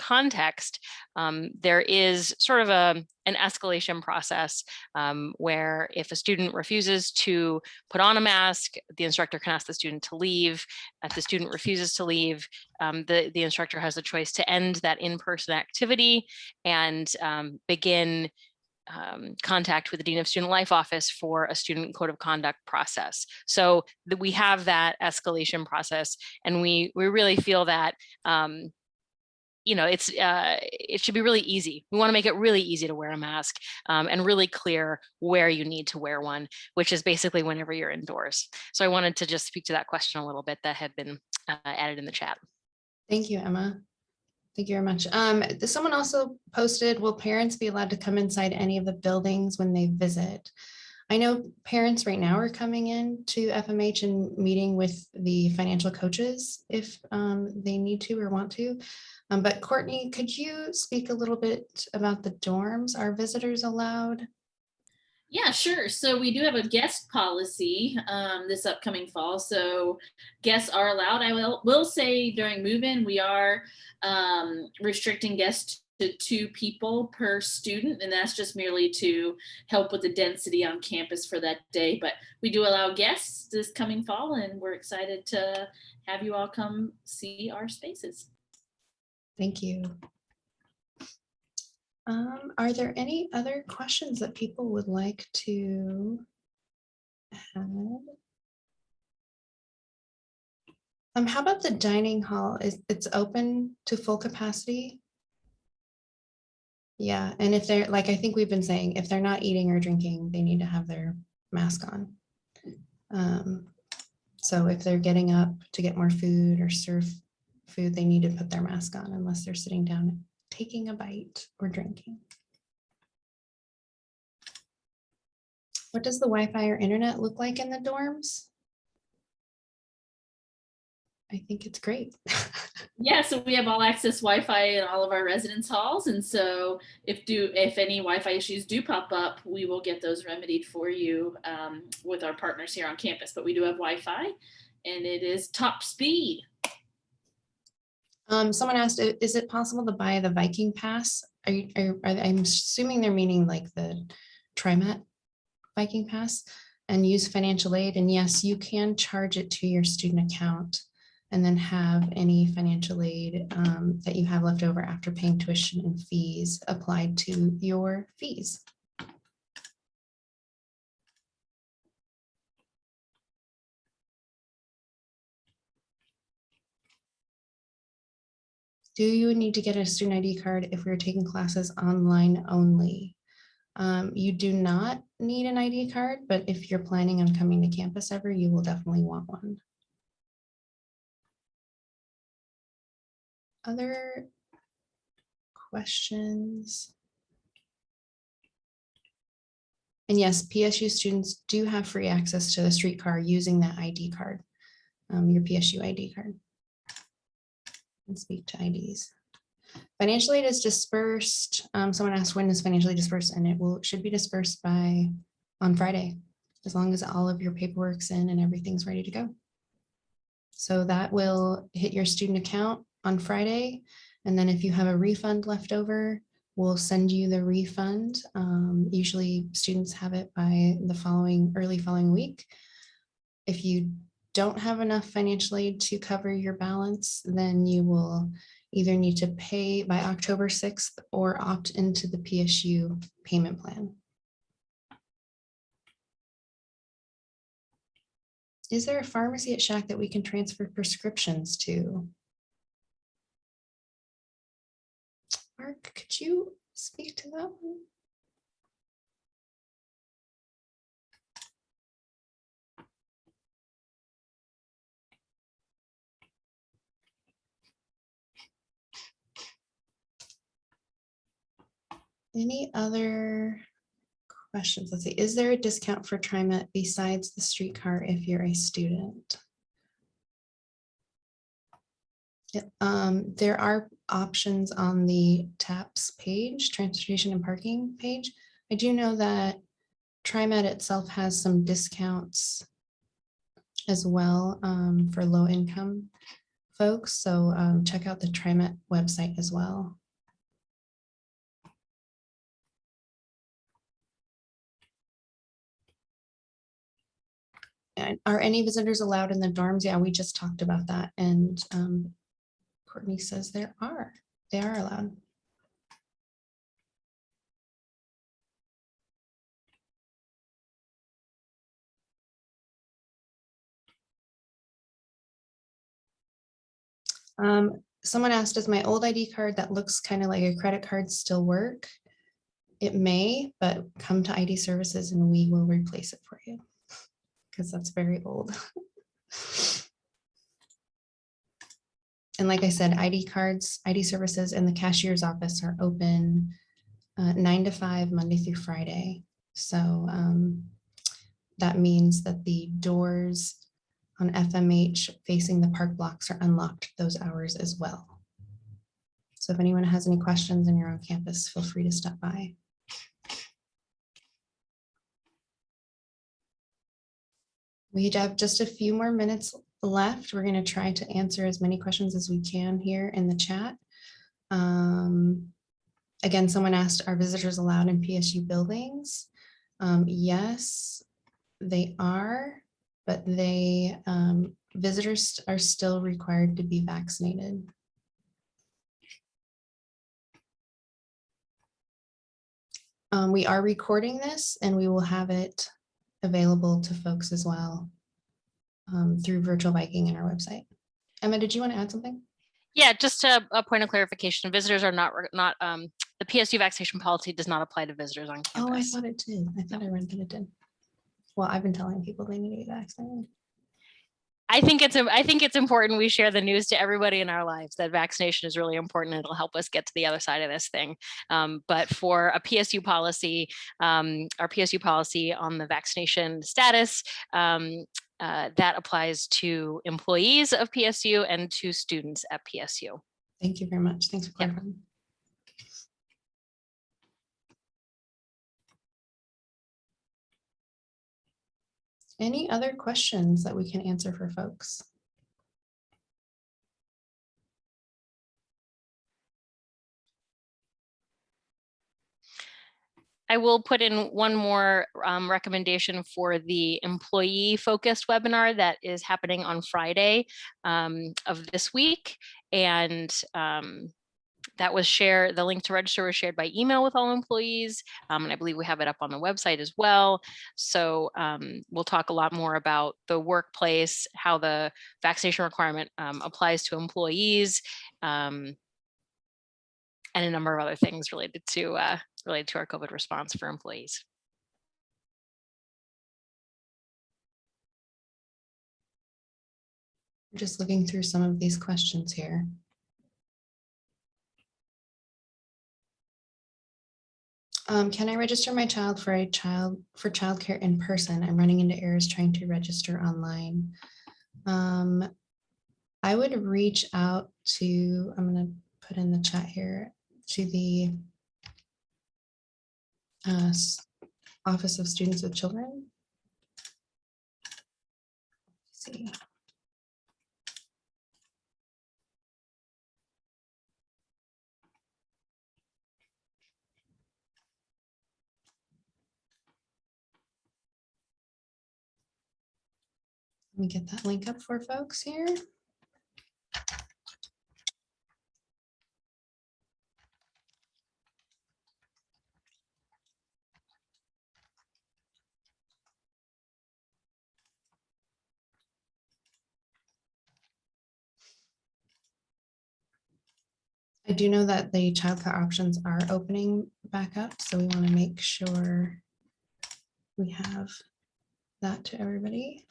context, there is sort of an escalation process where if a student refuses to put on a mask, the instructor can ask the student to leave. If the student refuses to leave, the instructor has the choice to end that in-person activity and begin contact with the Dean of Student Life office for a student code of conduct process. So we have that escalation process, and we really feel that it should be really easy. We want to make it really easy to wear a mask and really clear where you need to wear one, which is basically whenever you're indoors. So I wanted to just speak to that question a little bit that had been added in the chat. Thank you, Emma. Thank you very much. Someone also posted, will parents be allowed to come inside any of the buildings when they visit? I know parents right now are coming in to FMH and meeting with the financial coaches if they need to or want to. But Courtney, could you speak a little bit about the dorms? Are visitors allowed? Yeah, sure. So we do have a guest policy this upcoming fall. So guests are allowed. I will say during move-in, we are restricting guests to 2 people per student, and that's just merely to help with the density on campus for that day. But we do allow guests this coming fall, and we're excited to have you all come see our spaces. Thank you. Are there any other questions that people would like to add? How about the dining hall? It's open to full capacity? Yeah, and if they're, like I think we've been saying, if they're not eating or drinking, they need to have their mask on. So if they're getting up to get more food or serve food, they need to put their mask on unless they're sitting down taking a bite or drinking. What does the Wi-Fi or internet look like in the dorms? I think it's great. Yeah, so we have all access Wi-Fi in all of our residence halls. And so if any Wi-Fi issues do pop up, we will get those remedied for you with our partners here on campus. But we do have Wi-Fi and it is top speed. Someone asked, is it possible to buy the Viking Pass? I'm assuming they're meaning like the TriMet Viking Pass and use financial aid. And yes, you can charge it to your student account and then have any financial aid that you have left over after paying tuition and fees applied to your fees. Do you need to get a student ID card if we're taking classes online only? You do not need an ID card, but if you're planning on coming to campus ever, you will definitely want one. Other questions? And yes, PSU students do have free access to the streetcar using that ID card, your PSU ID card. And speak to IDs. Financial aid is dispersed. Someone asked when is financial aid dispersed, and it should be dispersed on Friday, as long as all of your paperwork's in and everything's ready to go. So that will hit your student account on Friday. And then if you have a refund left over, we'll send you the refund. Usually students have it by the early following week. If you don't have enough financial aid to cover your balance, then you will either need to pay by October 6th or opt into the PSU payment plan. Is there a pharmacy at Shack that we can transfer prescriptions to? Mark, could you speak to that one? Any other questions? Let's see. Is there a discount for TriMet besides the streetcar if you're a student? There are options on the TAPS page, transportation and parking page. I do know that TriMet itself has some discounts as well for low income folks. So check out the TriMet website as well. And are any visitors allowed in the dorms? Yeah, we just talked about that. And Courtney says they are allowed. Someone asked, does my old ID card that looks kind of like a credit card still work? It may, but come to ID services and we will replace it for you because that's very old. And like I said, ID cards, ID services and the cashier's office are open 9 to 5, Monday through Friday. So that means that the doors on FMH facing the park blocks are unlocked those hours as well. So if anyone has any questions and you're on campus, feel free to stop by. We have just a few more minutes left. We're going to try to answer as many questions as we can here in the chat. Again, someone asked, are visitors allowed in PSU buildings? Yes, they are, but visitors are still required to be vaccinated. We are recording this and we will have it available to folks as well through Virtual Viking and our website. Emma, did you want to add something? Yeah, just a point of clarification. Visitors are not the PSU vaccination policy does not apply to visitors on campus. Oh, I thought it did. I thought I read that it did. Well, I've been telling people they need to get vaccinated. I think it's important we share the news to everybody in our lives that vaccination is really important. It'll help us get to the other side of this thing. But for a PSU policy, our PSU policy on the vaccination status, that applies to employees of PSU and to students at PSU. Thank you very much. Thanks for clarifying. Any other questions that we can answer for folks? I will put in one more recommendation for the employee-focused webinar that is happening on Friday of this week. And that was shared, the link to register was shared by email with all employees. And I believe we have it up on the website as well. So we'll talk a lot more about the workplace, how the vaccination requirement applies to employees, and a number of other things related to our COVID response for employees. I'm just looking through some of these questions here. Can I register my child for childcare in person? I'm running into errors trying to register online. I would reach out to, I'm going to put in the chat here, to the Office of Students with Children. Let's see. Let me get that link up for folks here. I do know that the childcare options are opening back up, so we want to make sure we have that to everybody.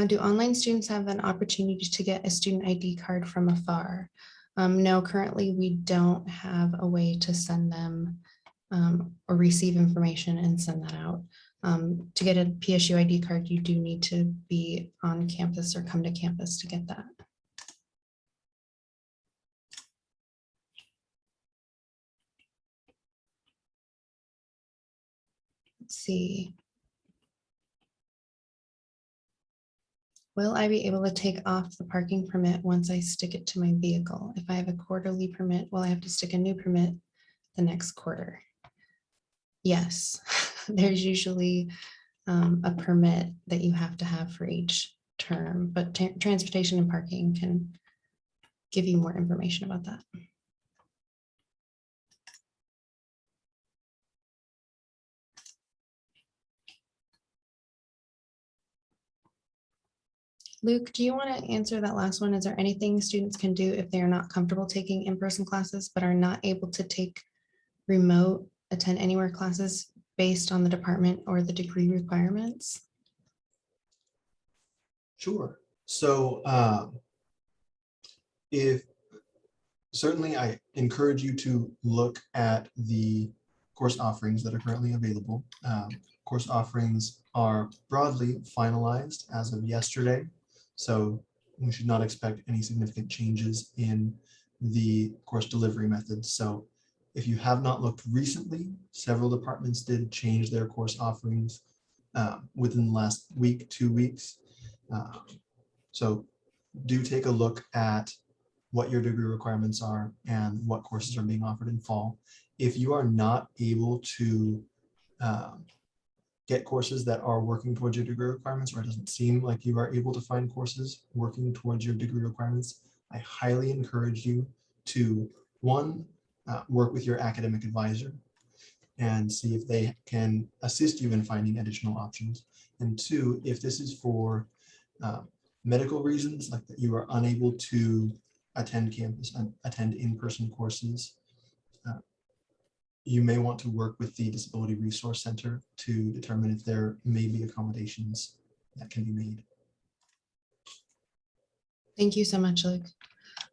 Do online students have an opportunity to get a student ID card from afar? No, currently we don't have a way to send them or receive information and send that out. To get a PSU ID card, you do need to be on campus or come to campus to get that. Let's see. Will I be able to take off the parking permit once I stick it to my vehicle? If I have a quarterly permit, will I have to stick a new permit the next quarter? Yes, there's usually a permit that you have to have for each term, but transportation and parking can give you more information about that. Luke, do you want to answer that last one? Is there anything students can do if they are not comfortable taking in-person classes, but are not able to take remote attend anywhere classes based on the department or the degree requirements? Sure. So if certainly I encourage you to look at the course offerings that are currently available. Course offerings are broadly finalized as of yesterday, so we should not expect any significant changes in the course delivery methods. So if you have not looked recently, several departments did change their course offerings within the last week, 2 weeks. So do take a look at what your degree requirements are and what courses are being offered in fall. If you are not able to get courses that are working towards your degree requirements, or it doesn't seem like you are able to find courses working towards your degree requirements, I highly encourage you to, one, work with your academic advisor and see if they can assist you in finding additional options. And two, if this is for medical reasons, like that you are unable to attend campus and attend in-person courses, you may want to work with the Disability Resource Center to determine if there may be accommodations that can be made. Thank you so much, Luke.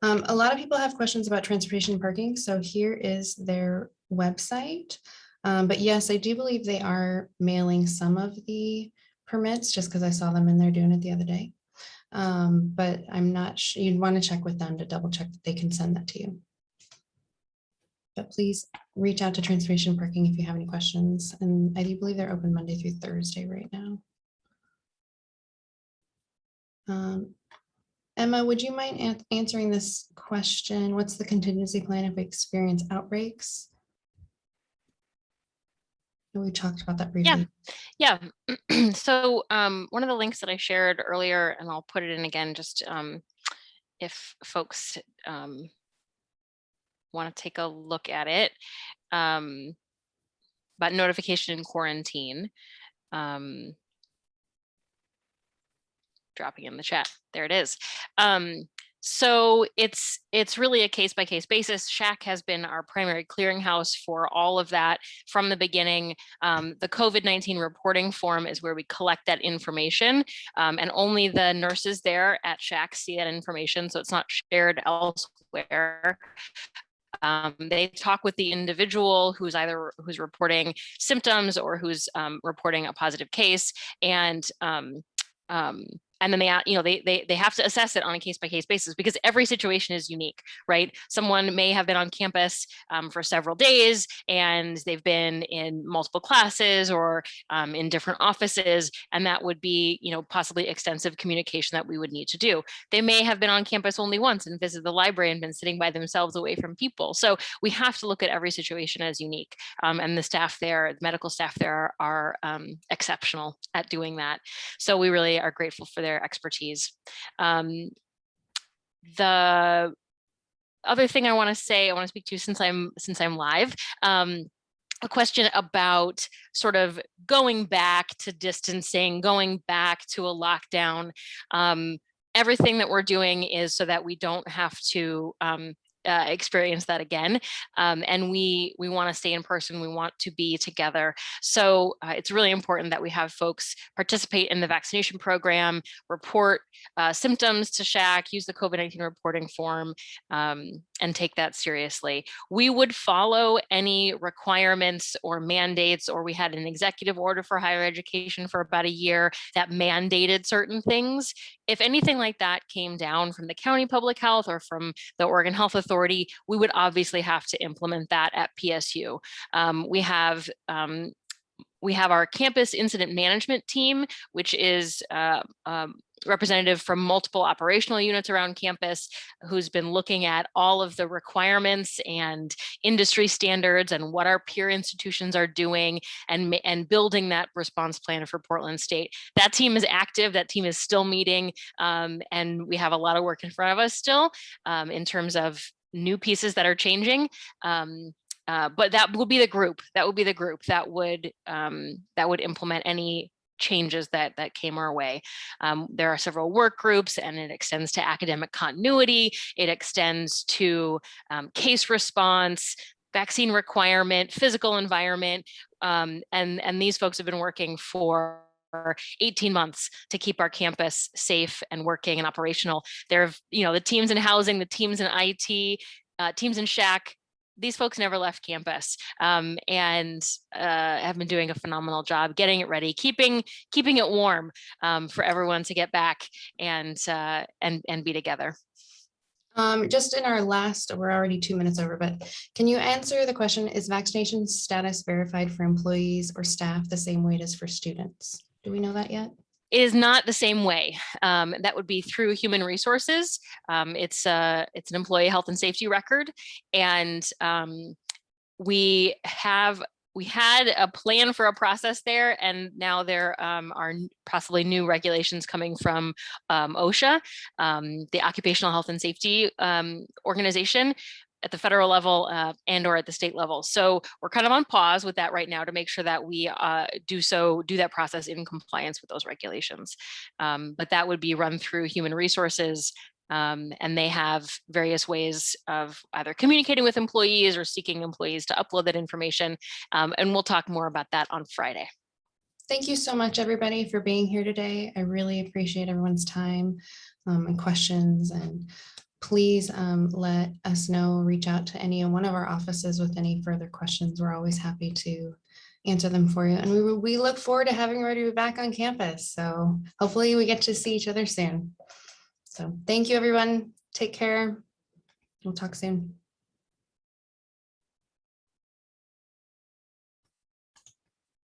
A lot of people have questions about transportation and parking, so here is their website. But yes, I do believe they are mailing some of the permits just because I saw them in there doing it the other day. But I'm not sure, you'd want to check with them to double check that they can send that to you. But please reach out to transportation and parking if you have any questions. And I do believe they're open Monday through Thursday right now. Emma, would you mind answering this question? What's the contingency plan if we experience outbreaks? We talked about that briefly. Yeah. So one of the links that I shared earlier, and I'll put it in again, just if folks want to take a look at it, about notification in quarantine. Dropping in the chat. There it is. So it's really a case-by-case basis. SHAC has been our primary clearinghouse for all of that from the beginning. The COVID-19 reporting form is where we collect that information, and only the nurses there at SHAC see that information, so it's not shared elsewhere. They talk with the individual who's reporting symptoms or who's reporting a positive case, and then they have to assess it on a case-by-case basis because every situation is unique, right? Someone may have been on campus for several days and they've been in multiple classes or in different offices, and that would be, possibly extensive communication that we would need to do. They may have been on campus only once and visited the library and been sitting by themselves away from people. So we have to look at every situation as unique, and the staff there, the medical staff there, are exceptional at doing that. So we really are grateful for their expertise. The other thing I want to speak to since I'm live, a question about sort of going back to distancing, going back to a lockdown. Everything that we're doing is so that we don't have to experience that again. And we want to stay in person. We want to be together. So it's really important that we have folks participate in the vaccination program, report symptoms to SHAC, use the COVID-19 reporting form, and take that seriously. We would follow any requirements or mandates, or we had an executive order for higher education for about a year that mandated certain things. If anything like that came down from the county public health or from the Oregon Health Authority, we would obviously have to implement that at PSU. We have our campus incident management team, which is representative from multiple operational units around campus who's been looking at all of the requirements and industry standards and what our peer institutions are doing and building that response plan for Portland State. That team is active, that team is still meeting, and we have a lot of work in front of us still in terms of new pieces that are changing. But that will be the group. That would implement any changes that came our way. There are several work groups, and it extends to academic continuity. It extends to case response, vaccine requirement, physical environment, and these folks have been working for 18 months to keep our campus safe and working and operational. There have, the teams in housing, the teams in IT, teams in SHAC. These folks never left campus and have been doing a phenomenal job getting it ready, keeping it warm for everyone to get back and be together. Just in our last, we're already 2 minutes over, but can you answer the question, is vaccination status verified for employees or staff the same way it is for students? Do we know that yet? It is not the same way. That would be through human resources. It's an employee health and safety record. And we had a plan for a process there, and now there are possibly new regulations coming from OSHA, the Occupational Health and Safety Organization, at the federal level and or at the state level. So we're kind of on pause with that right now to make sure that we do that process in compliance with those regulations. But that would be run through human resources. And they have various ways of either communicating with employees or seeking employees to upload that information. And we'll talk more about that on Friday. Thank you so much, everybody, for being here today. I really appreciate everyone's time and questions. And please let us know, reach out to any one of our offices with any further questions. We're always happy to answer them for you. And we look forward to having everybody back on campus. So hopefully we get to see each other soon. So thank you, everyone. Take care. We'll talk soon.